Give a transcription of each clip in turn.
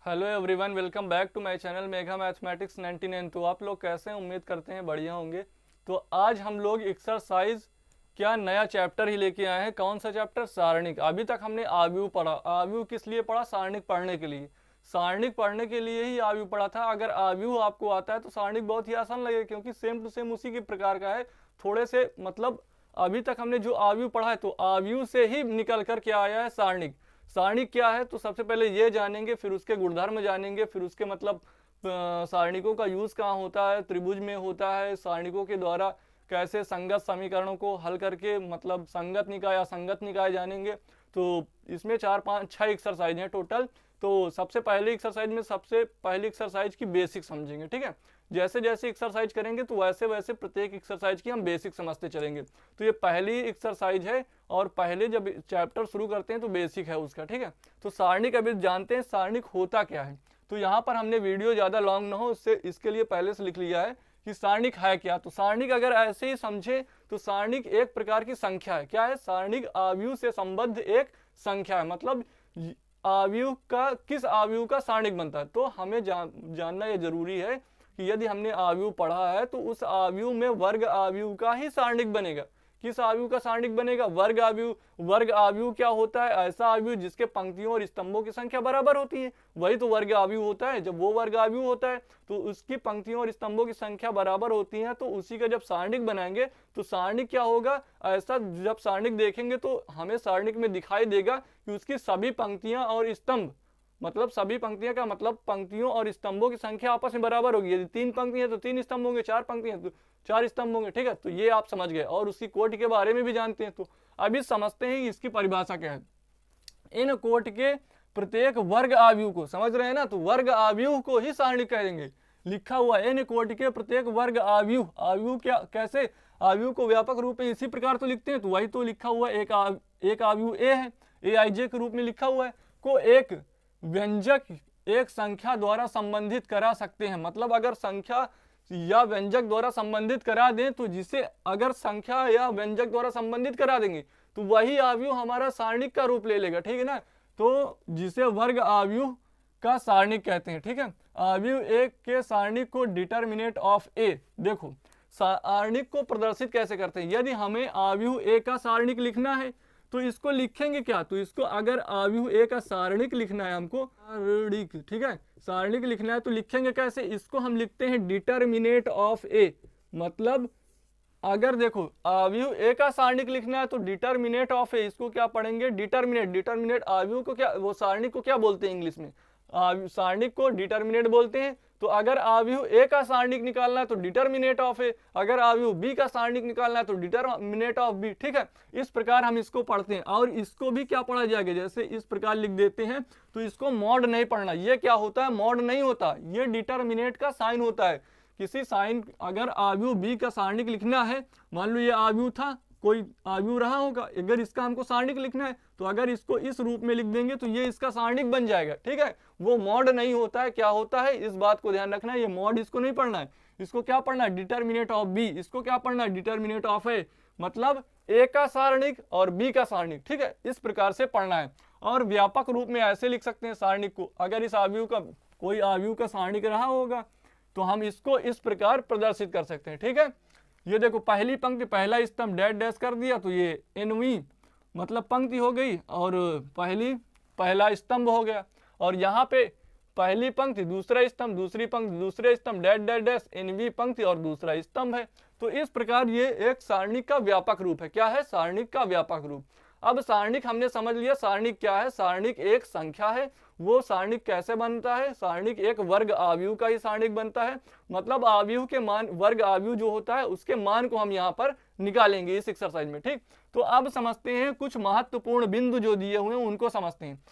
Hello everyone, welcome back to my channel mega mathematics 99। तो आप लोग कैसे हैं? उम्मीद करते हैं बढ़िया होंगे। तो आज हम लोग एक्सरसाइज क्या नया चैप्टर ही लेके आए हैं। कौन सा चैप्टर? सारणिक। अभी तक हमने आव्यूह पढ़ा। आव्यूह किस लिए पढ़ा? सारणिक पढ़ने के लिए। सारणिक पढ़ने के लिए ही आव्यूह पढ़ा था। अगर आव्यूह आपको आता है तो सारणिक बहुत ही आसान लगेगा, क्योंकि सेम टू सेम उसी के प्रकार का है। थोड़े से मतलब अभी तक हमने जो आव्यूह पढ़ा है तो आव्यूह से ही निकल कर के आया है सारणिक। सारणिक क्या है तो सबसे पहले ये जानेंगे, फिर उसके गुणधर्म जानेंगे, फिर उसके मतलब सारणिकों का यूज कहाँ होता है, त्रिभुज में होता है। सारणिकों के द्वारा कैसे संगत समीकरणों को हल करके मतलब संगत निकाय असंगत निकाय जानेंगे। तो इसमें 4 5 6 एक्सरसाइज हैं टोटल। तो सबसे पहले एक्सरसाइज में सबसे पहली एक्सरसाइज की बेसिक समझेंगे, ठीक है। जैसे जैसे एक्सरसाइज करेंगे तो वैसे वैसे प्रत्येक एक्सरसाइज की हम बेसिक समझते चलेंगे। तो ये पहली एक्सरसाइज है, और पहले जब चैप्टर शुरू करते हैं तो बेसिक है उसका, ठीक है। तो सारणिक अभी जानते हैं सारणिक होता क्या है। तो यहाँ पर हमने वीडियो ज़्यादा लॉन्ग ना हो उससे इसके लिए पहले से लिख लिया है कि सारणिक है क्या। तो सारणिक अगर ऐसे ही समझे तो सारणिक एक प्रकार की संख्या है। क्या है? सारणिक आव्यूह से संबद्ध एक संख्या है। मतलब आव्यूह का किस आव्यूह का सारणिक बनता है। तो हमें जानना ये जरूरी है कि यदि हमने आव्यूह पढ़ा है तो उस आव्यूह में वर्ग आव्यूह का ही सारणिक बनेगा। किस आव्यूह का सारणिक बनेगा? वर्ग आव्यूह। वर्ग आव्यूह क्या होता है? ऐसा आव्यूह जिसके पंक्तियों और स्तंभों की संख्या बराबर होती है, वही तो वर्ग आव्यूह होता है। जब वो वर्ग आव्यूह होता है तो उसकी पंक्तियों और स्तंभों की संख्या बराबर होती है, तो उसी का जब सारणिक बनाएंगे तो सारणिक क्या होगा? ऐसा जब सारणिक देखेंगे तो हमें सारणिक में दिखाई देगा कि उसकी सभी पंक्तियां और स्तंभ, मतलब सभी पंक्तियां का मतलब पंक्तियों और स्तंभों की संख्या आपस में बराबर होगी। यदि 3 पंक्तियां तो 3 स्तंभ होंगे, 4 पंक्तियां तो 4 स्तंभ होंगे, ठीक है। तो ये आप समझ गए, और उसकी कोटि के बारे में भी जानते हैं। तो अभी समझते हैं इसकी परिभाषा क्या है। इन कोटि के प्रत्येक वर्ग आव्यूह को, समझ रहे हैं ना, तो वर्ग आव्यूह को ही सारणिक कहेंगे। लिखा हुआ इन कोटि के प्रत्येक वर्ग आव्यूह। आव्यूह क्या कैसे? आव्यूह को व्यापक रूप में इसी प्रकार तो लिखते हैं, तो वही तो लिखा हुआ एक आव्यूह ए है, ए आई जे के रूप में लिखा हुआ है। को एक व्यंजक एक संख्या द्वारा संबंधित करा सकते हैं। मतलब अगर संख्या या व्यंजक द्वारा संबंधित करा दें तो जिसे अगर संख्या या व्यंजक द्वारा संबंधित करा देंगे तो वही आव्यूह हमारा सारणिक का रूप ले लेगा, ठीक है ना। तो जिसे वर्ग आव्यूह का सारणिक कहते हैं, ठीक है। आव्यूह एक के सारणिक को डिटर्मिनेट ऑफ ए। देखो सारणिक को प्रदर्शित कैसे करते हैं। यदि हमें आव्यूह ए का सारणिक लिखना है तो इसको लिखेंगे क्या? तो इसको अगर आव्यूह ए का सारणिक लिखना है हमको, सारणिक, ठीक है, सारणिक लिखना है तो लिखेंगे कैसे? इसको हम लिखते हैं डिटर्मिनेट ऑफ ए। मतलब अगर देखो आव्यूह ए का सारणिक लिखना है तो डिटर्मिनेट ऑफ ए, इसको क्या पढ़ेंगे? डिटर्मिनेट। डिटर्मिनेट आव्यूह को क्या, वो सारणिक को क्या बोलते हैं इंग्लिश में? सारणिक को डिटर्मिनेट बोलते हैं। तो अगर आव्यूह ए का सारणिक निकालना है तो डिटर्मिनेट ऑफ ए, अगर आव्यूह बी का सारणिक निकालना है तो डिटर्मिनेट ऑफ बी, ठीक है। इस प्रकार हम इसको पढ़ते हैं। और इसको भी क्या पढ़ा जाएगा? जैसे इस प्रकार लिख देते हैं तो इसको मॉड नहीं पढ़ना। ये क्या होता है? मॉड नहीं होता, ये डिटर्मिनेट का साइन होता है। किसी साइन, अगर आव्यूह बी का सारणिक लिखना है, मान लो ये आव्यूह था, कोई आव्यूह रहा होगा, अगर इसका हमको सारणिक लिखना है तो अगर इसको इस रूप में लिख देंगे तो ये इसका सारणिक बन जाएगा, ठीक है। वो मॉड नहीं होता है। क्या होता है इस बात को ध्यान रखना है, ये मॉड इसको नहीं पढ़ना है। इसको क्या पढ़ना है? Determinant of B. इसको क्या पढ़ना है? Determinant of A. मतलब ए का सारणिक और बी का सारणिक, ठीक है, इस प्रकार से पढ़ना है। और व्यापक रूप में ऐसे लिख सकते हैं सारणिक को। अगर इस आव्यूह का कोई आव्यूह का सारणिक रहा होगा तो हम इसको इस प्रकार प्रदर्शित कर सकते हैं, ठीक है। ये देखो पहली पंक्ति पहला स्तंभ डैश डैश कर दिया तो ये एनवी मतलब पंक्ति हो गई, और पहला स्तंभ हो गया। और यहाँ पे पहली पंक्ति दूसरा स्तंभ, दूसरी पंक्ति दूसरे स्तंभ डैश डैश डैश एनवी पंक्ति और दूसरा स्तंभ है। तो इस प्रकार ये एक सारणिक का व्यापक रूप है। क्या है? सारणिक का व्यापक रूप। अब सारणिक हमने समझ लिया। सारणिक क्या है? सारणिक एक संख्या है। वो सारणिक कैसे बनता है? सारणिक एक वर्ग आव्यूह का ही सारणिक बनता है। मतलब आव्यूह के मान, वर्ग आव्यूह जो होता है उसके मान को हम यहाँ पर निकालेंगे इस एक्सरसाइज में, ठीक। तो अब समझते हैं कुछ महत्वपूर्ण बिंदु जो दिए हुए हैं उनको समझते हैं।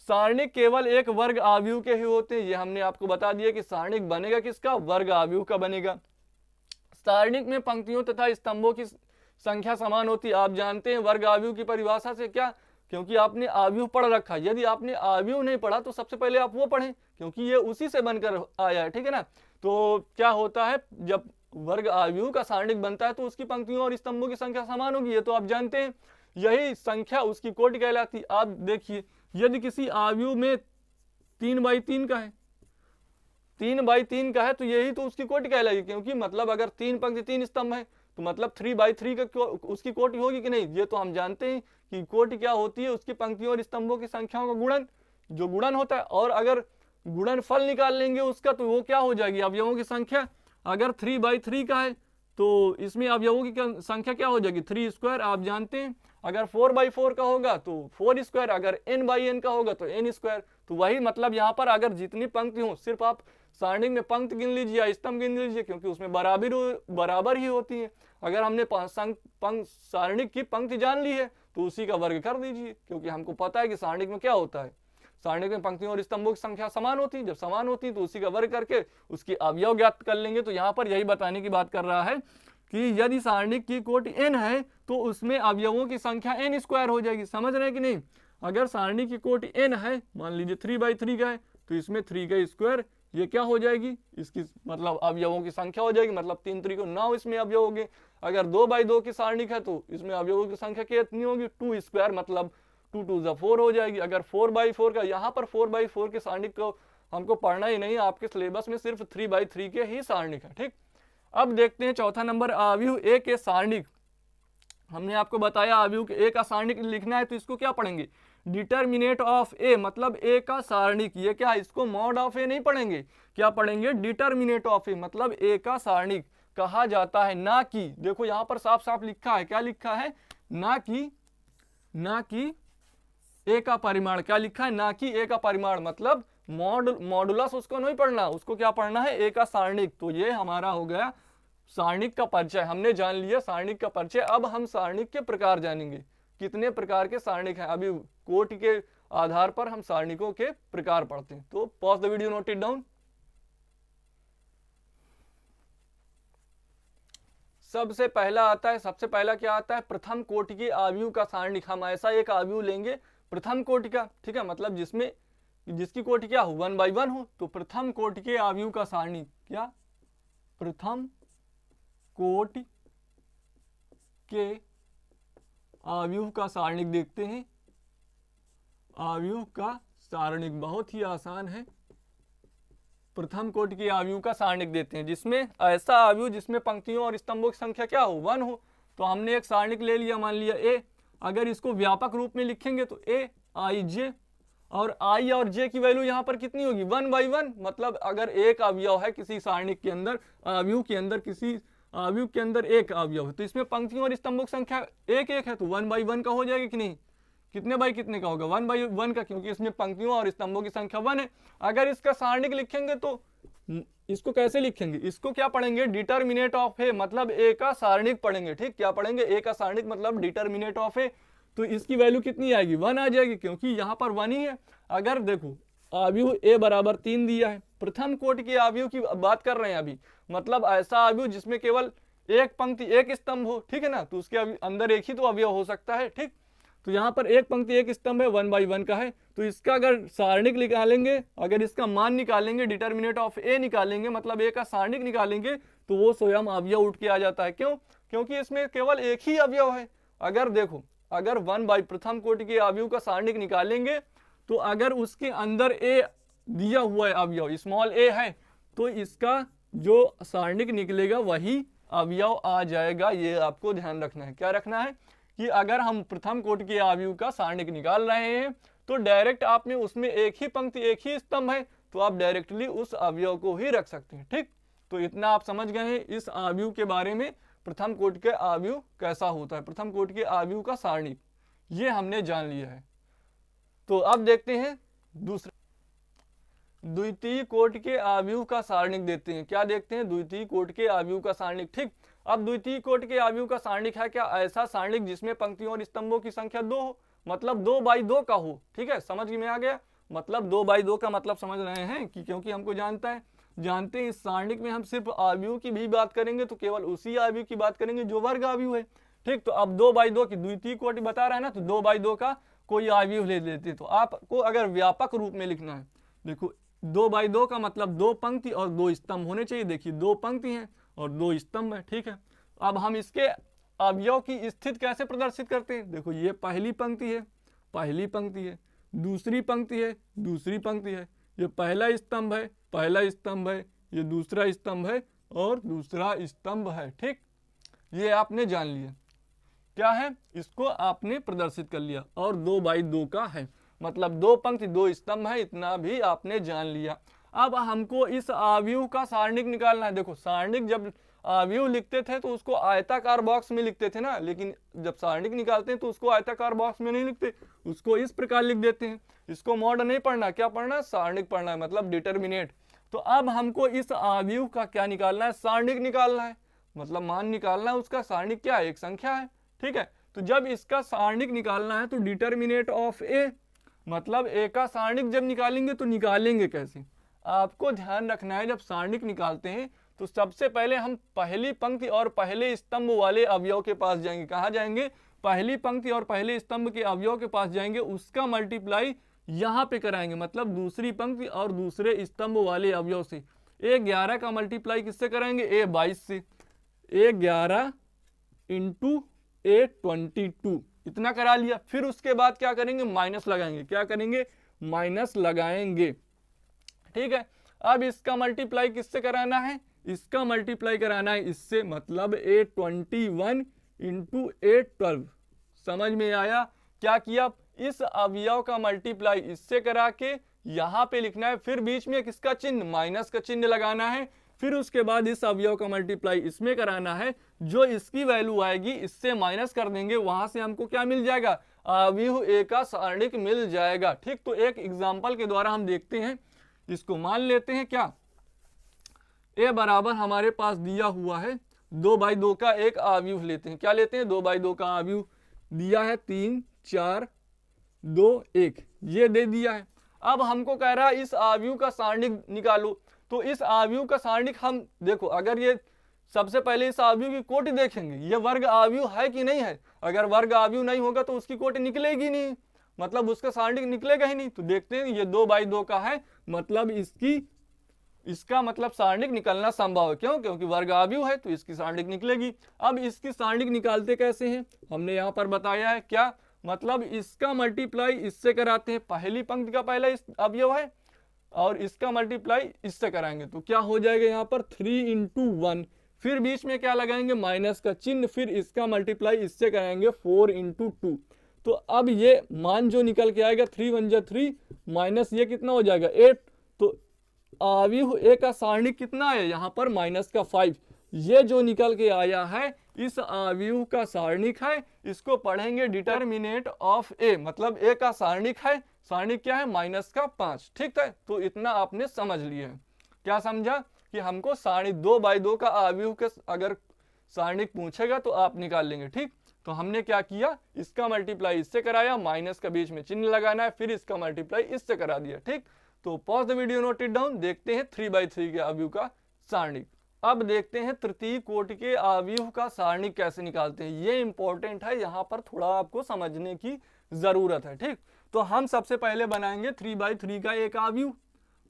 सारणिक केवल एक वर्ग आव्यूह के ही होते हैं। ये हमने आपको बता दिया कि सारणिक बनेगा किसका? वर्ग आव्यूह का बनेगा। सारणिक में पंक्तियों तथा स्तंभों की संख्या समान होती है। आप जानते हैं वर्ग आव्यूह की परिभाषा से क्या, क्योंकि आपने आव्यूह पढ़ रखा है। यदि आपने आव्यूह नहीं पढ़ा तो सबसे पहले आप वो पढ़ें, क्योंकि ये उसी से बनकर आया है, ठीक है ना। तो क्या होता है, जब वर्ग आव्यूह का सारणिक बनता है तो उसकी पंक्तियों और स्तंभों की संख्या समान होगी, ये तो आप जानते हैं। यही संख्या उसकी कोटि कहलाती। आप देखिए यदि किसी आव्यूह में 3/3 का है, 3/3 का है, तो यही तो उसकी कोटि कहलाएगी, क्योंकि मतलब अगर 3 पंक्ति 3 स्तंभ है तो मतलब 3/3 का उसकी कोटि होगी कि नहीं। ये तो हम जानते हैं कि कोटि क्या होती है, उसकी पंक्तियों और स्तंभों की संख्याओं का गुणन, जो गुणन होता है। और अगर गुणनफल निकाल लेंगे उसका तो वो क्या हो जाएगी, अवयवों की संख्या। अगर 3/3 का है तो इसमें अवयवों की संख्या क्या हो जाएगी, 3 स्क्वायर, आप जानते हैं। अगर 4/4 का होगा तो 4 स्क्वायर, अगर n/n का होगा तो n स्क्वायर। तो वही मतलब यहाँ पर अगर जितनी पंक्ति हो, सिर्फ आप सारणिक में पंक्ति गिन लीजिए या स्तंभ गिन लीजिए, क्योंकि उसमें बराबर ही होती है। अगर हमने सारणिक की पंक्ति जान ली है तो उसी का वर्ग कर दीजिए, क्योंकि हमको पता है कि सारणिक में क्या होता है, सारणिक में पंक्तियों और स्तंभों की संख्या समान होती है। जब समान होती है तो उसी का वर्ग करके उसकी अवयव ज्ञात कर लेंगे। तो यहाँ पर यही बताने की बात कर रहा है कि यदि सारणिक की कोटि n है तो उसमें अवयवों की संख्या n स्क्वायर हो जाएगी। समझ रहे हैं कि नहीं। अगर सारणी की कोटि n है, मान लीजिए 3/3 का है, तो इसमें 3 का स्क्वायर, ये क्या हो जाएगी, इसकी मतलब अवयवों की संख्या हो जाएगी, मतलब 3 3 को 9 इसमें अवयव होंगे। अगर 2/2 की सारणिक है तो इसमें अवयवों की संख्या कितनी होगी, 2 स्क्वायर, मतलब 2 2 जा 4 हो जाएगी। अगर 4/4 का, यहाँ पर 4/4 के सारणिक को हमको पढ़ना ही नहीं, आपके सिलेबस में सिर्फ 3/3 के ही सारणिक है। ठीक, अब देखते हैं चौथा नंबर, आव्यूह ए के सारणिक। हमने आपको बताया आव्यूह के ए का सारणिक लिखना है, तो इसको क्या पढ़ेंगे, डिटर्मिनेट ऑफ ए, मतलब ए का सारणिक। ये क्या है, इसको मॉड ऑफ ए नहीं पढ़ेंगे, क्या पढ़ेंगे, डिटर्मिनेट ऑफ ए, मतलब ए का सारणिक कहा जाता है। ना कि, देखो यहां पर साफ साफ लिखा है, क्या लिखा है, ना कि ए का परिमाण, क्या लिखा है, ना कि ए का परिमाण, मतलब मॉडुलस उसको नहीं पढ़ना, उसको क्या पढ़ना है, ए का सारणिक। तो ये हमारा हो गया सारणिक का परिचय, हमने जान लिया सारणिक का परिचय। अब हम सारणिक के प्रकार जानेंगे, कितने प्रकार के सारणिक हैं। अभी कोटि के आधार पर हम सारणिकों के प्रकार पढ़ते हैं। तो pause the video, note it down. सबसे पहला क्या आता है, प्रथम कोटि के आव्यूह का सारणिक। हम ऐसा एक आव्यूह लेंगे प्रथम कोटि का, ठीक है, मतलब जिसकी कोटि क्या हो, 1/1 हो, तो प्रथम कोटि के आव्यूह का सारणिक, क्या, प्रथम कोटि के आव्यूह का सारणिक देखते हैं। आव्यूह का सारणिक बहुत ही आसान है, प्रथम कोटि के आव्यूह का सारणिक देते हैं, जिसमें ऐसा आव्यूह जिसमें पंक्तियों और स्तंभों की संख्या क्या हो, 1 हो। तो हमने एक सारणिक ले लिया, मान लिया ए। अगर इसको व्यापक रूप में लिखेंगे तो ए आई जे, और आई और जे की वैल्यू यहाँ पर कितनी होगी, 1/1, मतलब अगर एक अवयव है किसी सारणिक के अंदर, आव्यूह के अंदर, किसी आव्यूह के अंदर एक अवयव है, तो इसमें पंक्तियों और स्तंभों की संख्या 1 1 है, तो 1/1 का हो जाएगा कि नहीं, कितने बाई कितने का होगा, 1/1 का, क्योंकि इसमें पंक्तियों और स्तंभों की संख्या 1 है। अगर इसका सारणिक लिखेंगे तो इसको कैसे लिखेंगे, इसको क्या पढ़ेंगे, डिटर्मिनेट ऑफ ए, मतलब ए का सारणिक पढ़ेंगे। ठीक, क्या पढ़ेंगे, ए का सारणिक मतलब डिटर्मिनेट ऑफ ए। तो इसकी वैल्यू कितनी आएगी, 1 आ जाएगी, क्योंकि यहाँ पर 1 ही है। अगर देखो आव्यूह ए बराबर 3 दिया है, प्रथम कोटि के आव्यूह की बात कर रहे हैं अभी, मतलब ऐसा आव्यूह जिसमें केवल एक पंक्ति एक स्तंभ हो, ठीक है ना, तो उसके अंदर एक ही तो अवयव हो सकता है। ठीक, तो यहाँ पर एक पंक्ति एक स्तंभ है, 1/1 का है, तो इसका अगर सारणिक निकालेंगे, अगर इसका मान निकालेंगे, डिटर्मिनेट ऑफ ए निकालेंगे, मतलब ए का सारणिक निकालेंगे, तो वो स्वयं अवयव उठ के आ जाता है। क्यों, क्योंकि इसमें केवल एक ही अवयव है। अगर देखो, अगर 1 प्रथम कोटि के अवयव का सारणिक निकालेंगे, तो अगर उसके अंदर ए दिया हुआ है अवयव, स्मॉल ए है, तो इसका जो सारणिक निकलेगा वही अवयव आ जाएगा। ये आपको ध्यान रखना है। क्या रखना है कि अगर हम प्रथम कोटि के आव्यूह का सारणिक निकाल रहे हैं तो डायरेक्ट आपने उसमें एक ही पंक्ति एक ही स्तंभ है, तो आप डायरेक्टली उस अवयव को ही रख सकते हैं। ठीक, तो इतना आप समझ गए हैं इस आव्यूह के बारे में, प्रथम कोटि के आव्यूह कैसा होता है, प्रथम कोटि के आव्यूह का सारणिक, ये हमने जान लिया है। तो अब देखते हैं दूसरा, द्वितीय कोटि के आव्यूह का सारणिक देते हैं। क्या देखते हैं, द्वितीय कोटि के आव्यूह का सारणिक। ठीक, अब द्वितीय कोटि के आव्यूह का सारणिक है क्या, ऐसा सारणिक जिसमें पंक्तियों और स्तंभों की संख्या 2 हो, मतलब 2/2 का हो। ठीक है, समझ में आ गया, मतलब 2/2 का मतलब समझ रहे हैं कि, क्योंकि हमको जानते हैं इस सारणिक में हम सिर्फ आव्यूह की भी बात करेंगे तो केवल उसी आव्यूह की बात करेंगे जो वर्ग आव्यूह है। ठीक, तो अब 2/2 की द्वितीय कोटि बता रहा है ना, तो 2/2 का कोई आव्यूह ले लेते। तो आपको अगर व्यापक रूप में लिखना है, देखो 2/2 का मतलब 2 पंक्ति और 2 स्तंभ होने चाहिए। देखिए 2 पंक्ति हैं और 2 स्तंभ है। ठीक है, अब हम इसके अवयव की स्थिति कैसे प्रदर्शित करते हैं, देखो ये पहली पंक्ति है, दूसरी पंक्ति है, दूसरी पंक्ति है, ये पहला स्तंभ है, पहला स्तंभ है, ये दूसरा स्तंभ है और दूसरा स्तंभ है। ठीक, ये आपने जान लिया क्या है, इसको आपने प्रदर्शित कर लिया। और 2 बाई 2 का है, मतलब 2 पंक्ति 2 स्तंभ है, इतना भी आपने जान लिया। अब हमको इस आव्यूह का सारणिक निकालना है। देखो सारणिक जब आव्यूह लिखते थे तो उसको आयताकार बॉक्स में लिखते थे ना, लेकिन जब सारणिक निकालते हैं तो उसको आयताकार बॉक्स में नहीं लिखते, उसको इस प्रकार लिख देते हैं। इसको मॉड नहीं पढ़ना, क्या पढ़ना है, सारणिक पढ़ना है, मतलब डिटर्मिनेट। तो अब हमको इस आव्यूह का क्या निकालना है, सारणिक निकालना है, मतलब मान निकालना है उसका। सारणिक क्या है, एक संख्या है। ठीक है, तो जब इसका सारणिक निकालना है तो डिटर्मिनेट ऑफ ए, मतलब ए का सारणिक जब निकालेंगे तो निकालेंगे कैसे, आपको ध्यान रखना है। जब सारणिक निकालते हैं तो सबसे पहले हम पहली पंक्ति और पहले स्तंभ वाले अवयव के पास जाएंगे। कहाँ जाएंगे, पहली पंक्ति और पहले स्तंभ के अवयव के पास जाएंगे, उसका मल्टीप्लाई यहाँ पे कराएंगे, मतलब दूसरी पंक्ति और दूसरे स्तंभ वाले अवयव से। A11 का मल्टीप्लाई किससे कराएंगे, A22 से। A11 इंटू A22 इतना करा लिया। फिर उसके बाद क्या करेंगे, माइनस लगाएंगे। क्या करेंगे, माइनस लगाएंगे। ठीक है, अब इसका मल्टीप्लाई किससे कराना है, इसका मल्टीप्लाई कराना है इससे, मतलब A21 इंटू A12। समझ में आया, क्या किया, इस अवयव का मल्टीप्लाई इससे करा के यहाँ पे लिखना है, फिर बीच में किसका चिन्ह, माइनस का चिन्ह लगाना है। फिर उसके बाद इस अवयव का मल्टीप्लाई इसमें कराना है, जो इसकी वैल्यू आएगी इससे माइनस कर देंगे, वहां से हमको क्या मिल जाएगा, आव्यूह ए का सारणिक मिल जाएगा। ठीक, तो एक एग्जाम्पल के द्वारा हम देखते हैं, इसको मान लेते हैं। क्या, ए बराबर हमारे पास दिया हुआ है 2 बाई 2 का एक आव्यूह लेते हैं। क्या लेते हैं, 2 बाई 2 का आव्यूह दिया है 3 4 2 1, ये दे दिया है। अब हमको कह रहा है इस आव्यूह का सारणिक निकालो। तो इस आव्यूह का सारणिक हम देखो, अगर ये सबसे पहले इस आव्यूह की कोटि देखेंगे, ये वर्ग आव्यूह है कि नहीं है। अगर वर्ग आव्यूह नहीं होगा तो उसकी कोटि निकलेगी नहीं, मतलब उसका सारणिक निकलेगा ही नहीं। तो देखते हैं, ये 2 बाई 2 का है, मतलब इसका मतलब सारणिक निकलना संभव है। क्यों, क्योंकि वर्ग आव्यूह है तो इसकी सारणिक निकलेगी। अब इसकी सारणिक निकालते कैसे हैं, हमने यहाँ पर बताया है। क्या, मतलब इसका मल्टीप्लाई इससे कराते हैं, पहली पंक्ति का पहला अवयव है और इसका मल्टीप्लाई इससे कराएंगे, तो क्या हो जाएगा यहाँ पर 3 इंटू 1, फिर बीच में क्या लगाएंगे, माइनस का चिन्ह, फिर इसका मल्टीप्लाई इससे कराएंगे 4 इंटू 2। तो अब ये मान जो निकल के आएगा 3 1 जा 3 माइनस ये कितना हो जाएगा 8। तो आव्यूह ए का सारणिक कितना है यहाँ पर, माइनस का 5। ये जो निकल के आया है इस आव्यूह का सारणिक है, इसको पढ़ेंगे डिटर्मिनेट ऑफ ए, मतलब ए का सारणिक है। सारणिक क्या है, माइनस का 5। ठीक है, तो इतना आपने समझ लिया है। क्या समझा कि हमको सारणिक 2 बाई 2 का आव्यूह के अगर सारणिक पूछेगा तो आप निकाल लेंगे। ठीक, तो हमने क्या किया, इसका मल्टीप्लाई इससे कराया, माइनस का बीच में चिन्ह लगाना है, फिर इसका मल्टीप्लाई इससे करा दिया। ठीक, तो pause the video, note it down. देखते हैं 3 बाई 3 के आव्यूह का सारणिक। अब देखते हैं तृतीय कोटि के आव्यूह का सारणिक कैसे निकालते हैं। ये इंपॉर्टेंट है, यहाँ पर थोड़ा आपको समझने की जरूरत है। ठीक, तो हम सबसे पहले बनाएंगे 3 बाई 3 का एक आव्यूह।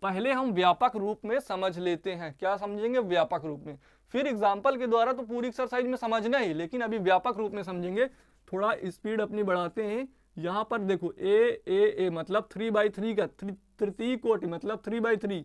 पहले हम व्यापक रूप में समझ लेते हैं। क्या समझेंगे, व्यापक रूप में, फिर एग्जाम्पल के द्वारा तो पूरी एक्सरसाइज में समझना ही, लेकिन अभी व्यापक रूप में समझेंगे। थोड़ा स्पीड अपनी बढ़ाते हैं। यहाँ पर देखो ए मतलब 3 बाई 3 का तृतीय कोटि, मतलब 3 बाई 3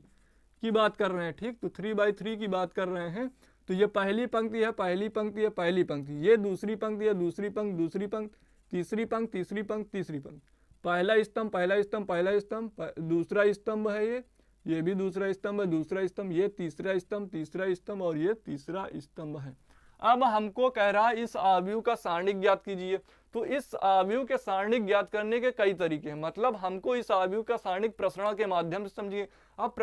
की बात कर रहे हैं। ठीक, तो 3 बाई 3 की बात कर रहे हैं। तो ये पहली पंक्ति है, पहली पंक्ति है, पहली पंक्ति, ये दूसरी पंक्ति है, दूसरी पंक्ति, दूसरी पंक्ति, तीसरी पंक्ति, तीसरी पंक्ति, तीसरी पंक्ति, पहला स्तंभ, पहला स्तंभ, पहला स्तंभ, दूसरा स्तंभ है, ये भी दूसरा स्तंभ है, दूसरा स्तंभ, ये तीसरा स्तंभ, तीसरा स्तंभ और ये तीसरा स्तंभ है। अब हमको कह रहा है इस आव्यूह का सारणिक ज्ञात कीजिए। तो इस आव्यूह के सारणिक ज्ञात करने के कई तरीके हैं, मतलब हमको इस आव्यूह का सारणिक प्रसरण के माध्यम से समझिए। अब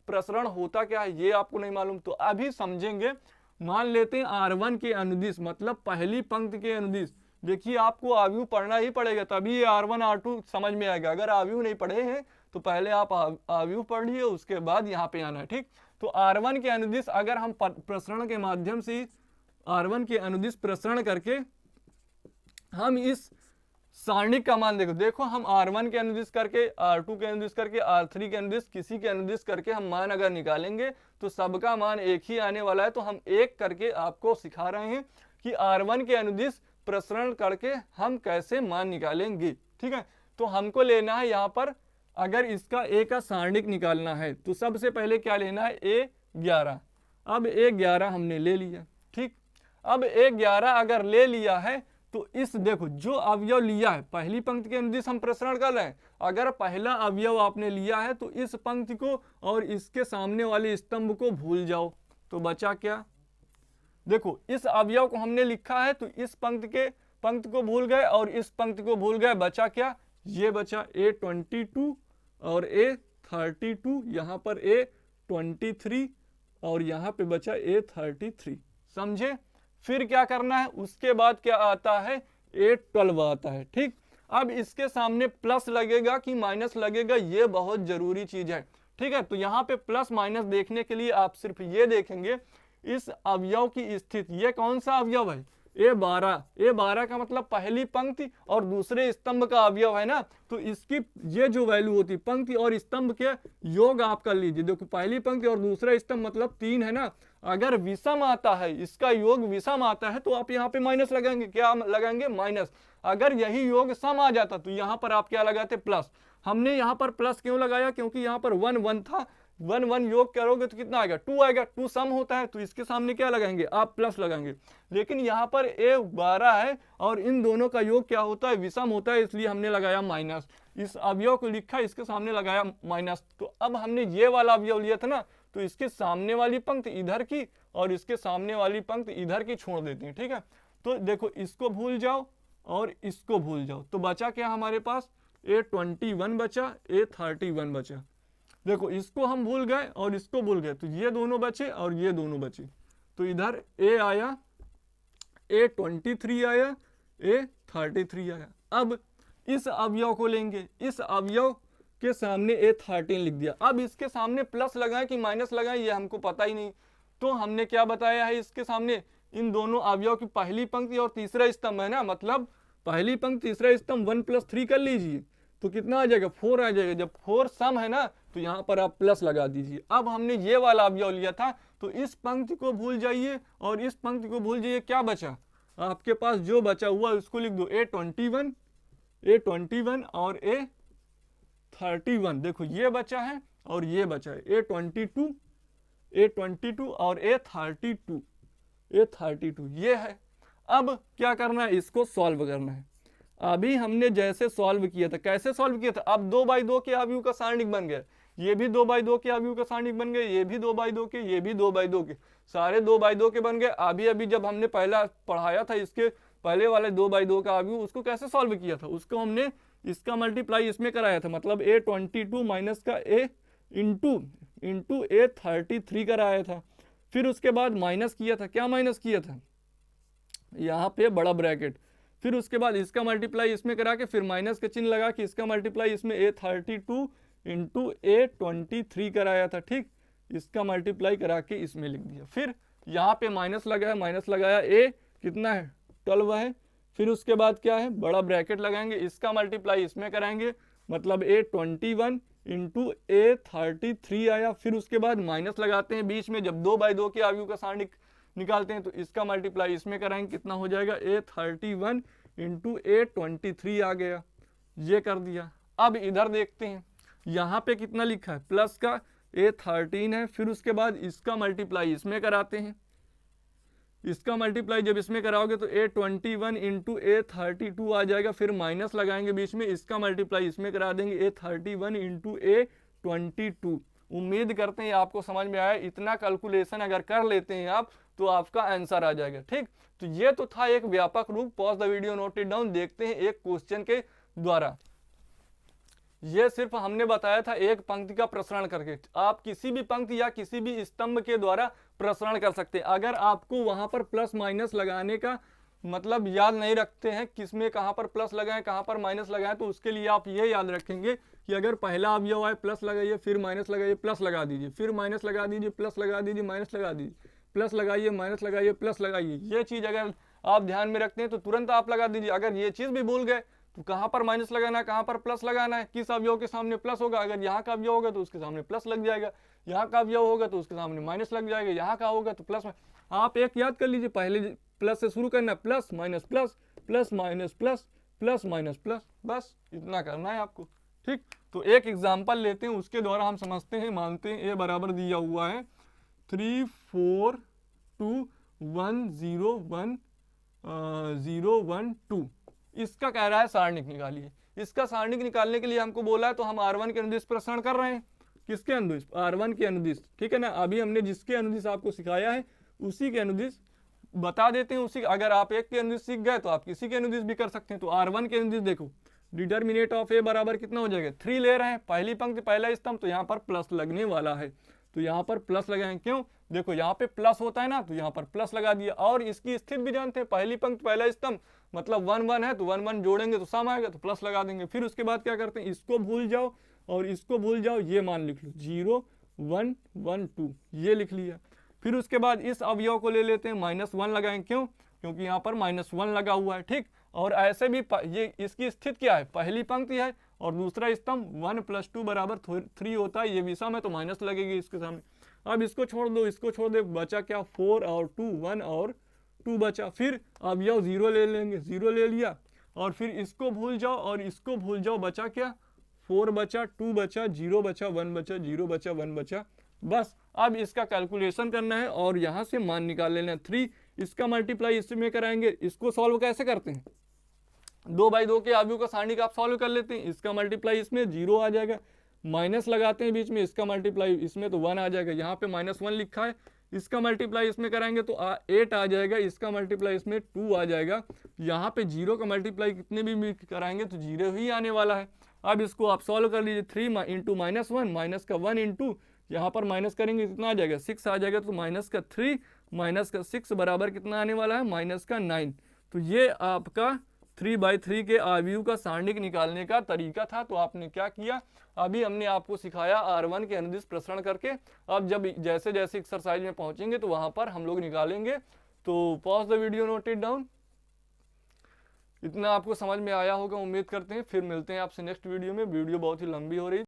प्रसरण होता क्या है ये आपको नहीं मालूम, तो अभी समझेंगे। मान लेते हैं R1 के अनुदिश, मतलब पहली पंक्ति के अनुदिश। देखिए आपको आव्यूह पढ़ना ही पड़ेगा, तभी ये R1 R2 समझ में आएगा। अगर आव्यूह नहीं पढ़े हैं तो पहले आप आव्यूह पढ़िए, उसके बाद यहाँ पे आना है। ठीक, तो R1 के अनुदिश अगर हम प्रसरण के माध्यम से R1 के अनुदिश प्रसरण करके हम इस सारणिक का मान देखो हम R1 के अनुदिश करके, R2 के अनुदिश करके, R3 के अनुदिश, किसी के अनुदिश करके हम मान अगर निकालेंगे तो सबका मान एक ही आने वाला है। तो हम एक करके आपको सिखा रहे हैं कि R1 के अनुदिश प्रसरण करके हम कैसे मान निकालेंगे। ठीक है, तो हमको लेना है यहाँ पर अगर इसका ए का सारणिक निकालना है तो सबसे पहले क्या लेना है, A11। अब A11 हमने ले लिया, ठीक। अब A11 अगर ले लिया है तो इस देखो जो अवयव लिया है पहली पंक्ति के अनुदिश हम प्रसरण कर रहे हैं। अगर पहला अवयव आपने लिया है तो इस पंक्ति को और इसके सामने वाले स्तंभ को भूल जाओ, तो बचा क्या, देखो इस अवयव को हमने लिखा है तो इस पंक्ति को भूल गए और इस पंक्ति को भूल गए, बचा क्या, ये बचा A22 और A32, यहाँ पर A23 और यहाँ पे बचा A33, समझे। फिर क्या करना है, उसके बाद क्या आता है, A12 आता है, ठीक। अब इसके सामने प्लस लगेगा कि माइनस लगेगा, ये बहुत जरूरी चीज है, ठीक है। तो यहाँ पे प्लस माइनस देखने के लिए आप सिर्फ ये देखेंगे इस अवयव की स्थिति, ये कौन सा अवयव है, A12 का मतलब पहली पंक्ति और दूसरे स्तंभ का अवयव है ना, तो इसकी ये जो वैल्यू होती पंक्ति और स्तंभ के योग आप कर लीजिए। देखो पहली पंक्ति और दूसरा स्तंभ मतलब 3 है ना, अगर विषम आता है, इसका योग विषम आता है तो आप यहाँ पे माइनस लगाएंगे, क्या लगाएंगे, माइनस। अगर यही योग सम आ जाता तो यहाँ पर आप क्या लगाते, प्लस। हमने यहाँ पर प्लस क्यों लगाया, क्योंकि यहाँ पर 1 1 था, 1 1 योग करोगे तो कितना आएगा, 2 आएगा, 2 सम होता है तो इसके सामने क्या लगाएंगे, आप प्लस लगाएंगे। लेकिन यहाँ पर A12 है और इन दोनों का योग क्या होता है, विषम होता है, इसलिए हमने लगाया माइनस। इस अवयव को लिखा, इसके सामने लगाया माइनस। तो अब हमने ये वाला अवयव लिया था ना, तो इसके सामने वाली पंक्ति इधर की और इसके सामने वाली पंक्ति इधर की छोड़ देती है, ठीक है। तो देखो इसको भूल जाओ और इसको भूल जाओ, तो बचा क्या हमारे पास, A21 बचा, A31 बचा। देखो इसको हम भूल गए और इसको भूल गए, तो ये दोनों बचे और ये दोनों बचे, तो इधर A आया, A23 आया, A33 आया। अब इस अवयव को लेंगे, इस अवयव के सामने A13 लिख दिया। अब इसके सामने प्लस लगाएं कि माइनस लगाएं ये हमको पता ही नहीं, तो हमने क्या बताया है, इसके सामने इन दोनों अवयव की पहली पंक्ति और तीसरा स्तंभ है ना, मतलब पहली पंक्ति तीसरा स्तंभ 1 + 3 कर लीजिए तो कितना आ जाएगा, 4 आ जाएगा। जब 4 सम है ना तो यहाँ पर आप प्लस लगा दीजिए। अब हमने ये वाला अवयव लिया था तो इस पंक्ति को भूल जाइए और इस पंक्ति को भूल जाइए, क्या बचा आपके पास, जो बचा हुआ उसको लिख दो, A21 और A31। देखो ये बचा है और ये बचा है, A22 और A32 ये है। अब क्या करना है, इसको सॉल्व करना है। अभी हमने जैसे सॉल्व किया था, कैसे सॉल्व किया था, अब 2/2 के अवयव का सारणिक बन गया, ये भी 2/2 के अवयव का सारणिक बन गए, ये भी 2/2 के, ये भी 2/2 के, सारे 2/2 के बन गए। अभी जब हमने पहला पढ़ाया था इसके पहले वाले 2/2 का अवयव, उसको कैसे सॉल्व किया था, उसको हमने इसका मल्टीप्लाई इसमें कराया था, मतलब A22 माइनस का A इंटू A33 कराया था। फिर उसके बाद माइनस किया था, क्या माइनस किया था, यहाँ पे बड़ा ब्रैकेट, फिर उसके बाद इसका मल्टीप्लाई इसमें करा के फिर माइनस का चिन्ह लगा कि इसका मल्टीप्लाई इसमें A32 इंटू A23 कराया था, ठीक। इसका मल्टीप्लाई करा के इसमें लिख दिया। फिर यहाँ पे माइनस लगाया, A कितना है, 12 है। फिर उसके बाद क्या है, बड़ा ब्रैकेट लगाएंगे, इसका मल्टीप्लाई इसमें कराएंगे, मतलब A21 इंटू A33 आया। फिर उसके बाद माइनस लगाते हैं बीच में, जब 2/2 के अवयव का सारणिक निकालते हैं तो इसका मल्टीप्लाई इसमें कराएंगे, कितना हो जाएगा, A31 इंटू A23 आ गया, ये कर दिया। अब इधर देखते हैं, यहाँ पे कितना लिखा है, प्लस का A13 है। फिर उसके बाद इसका मल्टीप्लाई इसमें कराते हैं, इसका मल्टीप्लाई जब इसमें कराओगे तो A21 इंटू A32 आ जाएगा। फिर माइनस लगाएंगे बीच में, इसका मल्टीप्लाई इसमें करा देंगे, A31 इंटू A22। उम्मीद करते हैं आपको समझ में आया। इतना कैलकुलेशन अगर कर लेते हैं आप तो आपका आंसर आ जाएगा, ठीक। तो ये तो था एक व्यापक रूप, pause the video, note it down. देखते हैं एक क्वेश्चन के द्वारा। ये सिर्फ हमने बताया था एक पंक्ति का प्रसरण करके, आप किसी भी पंक्ति या किसी भी स्तंभ के द्वारा प्रसरण कर सकते हैं। अगर आपको वहां पर प्लस माइनस लगाने का मतलब याद नहीं रखते हैं, किसमें कहां पर प्लस लगाएं कहां पर माइनस लगाएं, तो उसके लिए आप ये याद रखेंगे कि अगर पहला अवयव आए प्लस लगाइए, फिर माइनस लगाइए, प्लस लगा दीजिए, फिर माइनस लगा दीजिए, प्लस लगा दीजिए, माइनस लगा दीजिए, प्लस लगाइए, माइनस लगाइए, प्लस लगाइए। ये चीज अगर आप ध्यान में रखते हैं तो तुरंत आप लगा दीजिए। अगर ये चीज भी भूल गए तो कहां पर माइनस लगाना है, कहां पर प्लस लगाना है, किस अवयव के सामने प्लस होगा, अगर यहाँ का अवयव होगा तो उसके सामने प्लस लग जाएगा, यहाँ का अवयव होगा तो उसके सामने माइनस लग जाएगा, यहाँ का होगा तो प्लस। आप एक याद कर लीजिए, पहले प्लस से शुरू करना, plus minus plus, plus minus plus, plus minus plus, बस इतना करना है आपको, ठीक, तो एक एग्जाम्पल लेते हैं, उसके द्वारा हम समझते हैं, मानते हैं ए बराबर दिया हुआ है 3 4 2 1 0 1 0 1 2। इसका कह रहा है सारणिक निकालिए। इसका सारणिक निकालने के लिए हमको बोला है, तो हम R1 के अनुदिश प्रसारण कर रहे हैं। किसके अनुदिश? R1 के अनुदिश, ठीक है ना। अभी हमने जिसके अनुदिश आपको सिखाया है उसी के अनुदिश बता देते हैं। उसी, अगर आप एक के अनुदिश सीख गए तो आप किसी के अनुदिश भी कर सकते हैं। तो R1 के अनुदिश देखो, डिटर्मिनेट ऑफ ए बराबर कितना हो जाएगा 3 ले रहे हैं, पहली पंक्ति पहला स्तंभ, तो यहाँ पर प्लस लगने वाला है। तो यहाँ पर प्लस लगाएंगे, क्यों? देखो यहाँ पे प्लस होता है ना, तो यहाँ पर प्लस लगा दिया। और इसकी स्थिति भी जानते हैं, पहली पंक्ति पहला स्तंभ मतलब 1 1 है, तो 1 1 जोड़ेंगे तो सम आएगा, तो प्लस लगा देंगे। फिर उसके बाद क्या करते हैं, इसको भूल जाओ और इसको भूल जाओ, ये मान लिख लो 0 1 1 2, ये लिख लिया। फिर उसके बाद इस अवयव को ले लेते हैं, -1 लगाएंगे, क्यों? क्योंकि यहाँ पर -1 लगा हुआ है, ठीक। और ऐसे भी ये इसकी स्थिति क्या है, पहली पंक्ति है और दूसरा स्तंभ 1 + 2 = 3 होता है, ये विषम है तो माइनस लगेगी इसके सामने। अब इसको छोड़ दो, इसको छोड़ दो, बचा क्या 4 और 2, 1 और 2 बचा। फिर अवयव 0 ले लेंगे, 0 ले लिया और फिर इसको भूल जाओ और इसको भूल जाओ, बचा क्या 4 बचा, 2 बचा, 0 बचा, 1 बचा, 0 बचा, 1 बचा, बस। अब इसका कैलकुलेशन करना है और यहाँ से मान निकाल लेना है 3। इसका मल्टीप्लाई इसमें कराएंगे। इसको सॉल्व कैसे करते हैं, 2/2 के अवयव का सारणिक आप सॉल्व कर लेते हैं। इसका मल्टीप्लाई इसमें 0 आ जाएगा, माइनस लगाते हैं बीच में, इसका मल्टीप्लाई इसमें तो 1 आ जाएगा, यहाँ पे -1 लिखा है। इसका मल्टीप्लाई इसमें कराएंगे तो 8 आ जाएगा, इसका मल्टीप्लाई इसमें 2 आ जाएगा। यहाँ पे 0 का मल्टीप्लाई कितने भी कराएंगे तो 0 ही आने वाला है। अब इसको आप सॉल्व कर लीजिए, 3 × -1, माइनस का 1 इंटू, यहाँ पर माइनस करेंगे कितना आ जाएगा 6 आ जाएगा, तो -3 -6 बराबर कितना आने वाला है -9। तो ये आपका 3/3 के अवयव का सारणिक निकालने का तरीका था। तो आपने क्या किया, अभी हमने आपको सिखाया R1 के अनुदिश प्रसारण करके। अब जब जैसे जैसे एक्सरसाइज में पहुंचेंगे तो वहां पर हम लोग निकालेंगे। तो pause the video, note it down. इतना आपको समझ में आया होगा, उम्मीद करते हैं। फिर मिलते हैं आपसे नेक्स्ट वीडियो में। वीडियो बहुत ही लंबी हो रही है।